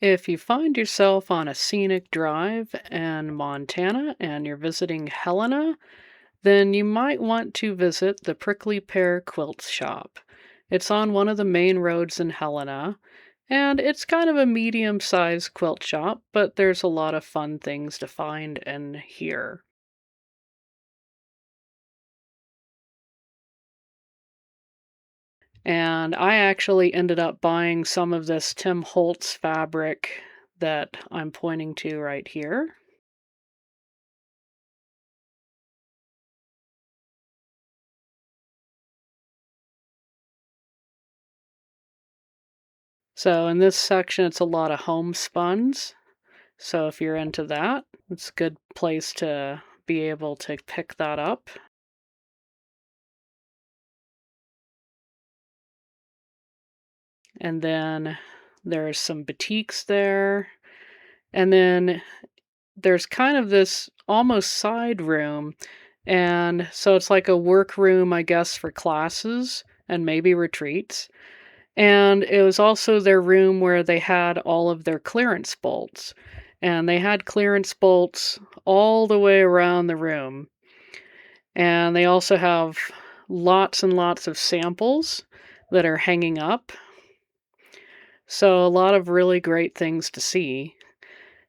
If you find yourself on a scenic drive in Montana and you're visiting Helena, then you might want to visit the Prickly Pear Quilts shop. It's on one of the main roads in Helena, and it's kind of a medium sized quilt shop, but there's a lot of fun things to find in here. And I actually ended up buying some of this Tim Holtz fabric that I'm pointing to right here. So in this section, it's a lot of homespuns. So if you're into that, it's a good place to be able to pick that up. And then there's some boutiques there. And then there's kind of this almost side room. And so it's like a workroom, I guess, for classes and maybe retreats. And it was also their room where they had all of their clearance bolts. And they had clearance bolts all the way around the room. And they also have lots and lots of samples that are hanging up. So, a lot of really great things to see.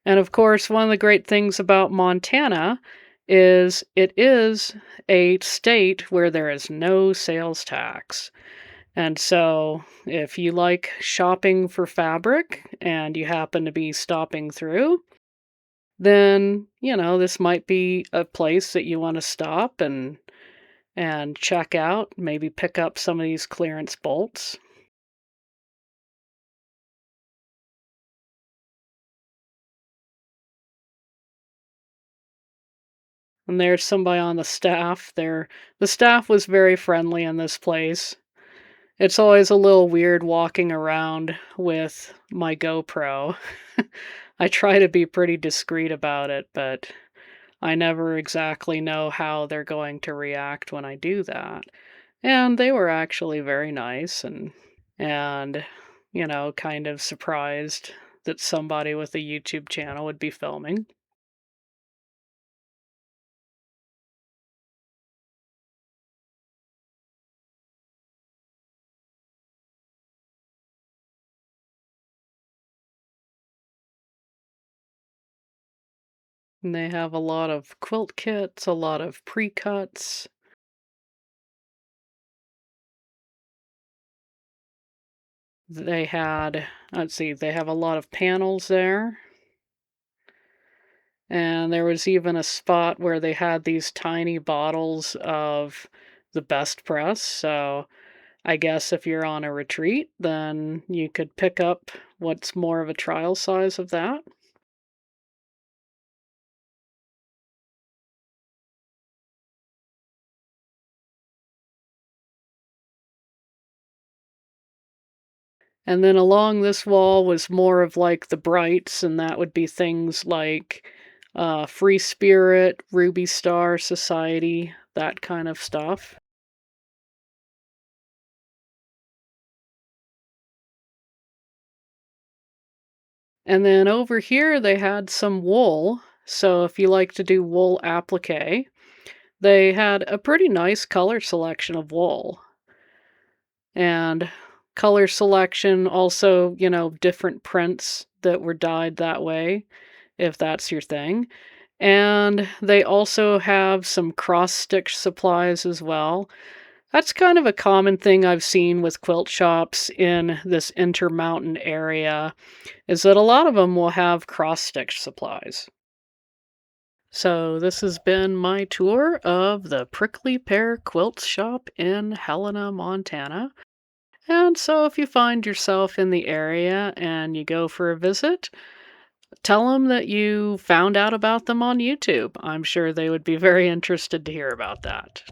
And of course, one of the great things about Montana is it is a state where there is no sales tax. And so, if you like shopping for fabric and you happen to be stopping through, then, this might be a place that you want to stop and check out, maybe pick up some of these clearance bolts. And there's somebody on the staff there. The staff was very friendly in this place. It's always a little weird walking around with my GoPro. I try to be pretty discreet about it, but I never exactly know how they're going to react when I do that. And they were actually very nice and kind of surprised that somebody with a YouTube channel would be filming. And they have a lot of quilt kits, a lot of pre-cuts. They had, let's see, they have a lot of panels there. And there was even a spot where they had these tiny bottles of the best press. So I guess if you're on a retreat, then you could pick up what's more of a trial size of that. And then along this wall was more of like the brights, and that would be things like Free Spirit, Ruby Star Society, that kind of stuff. And then over here, they had some wool. So if you like to do wool applique, they had a pretty nice color selection of wool. And color selection also, different prints that were dyed that way, if that's your thing. And they also have some cross stitch supplies as well. That's kind of a common thing I've seen with quilt shops in this intermountain area, is that a lot of them will have cross stitch supplies. So this has been my tour of the Prickly Pear Quilts shop in Helena, Montana. And so if you find yourself in the area and you go for a visit, tell them that you found out about them on YouTube. I'm sure they would be very interested to hear about that.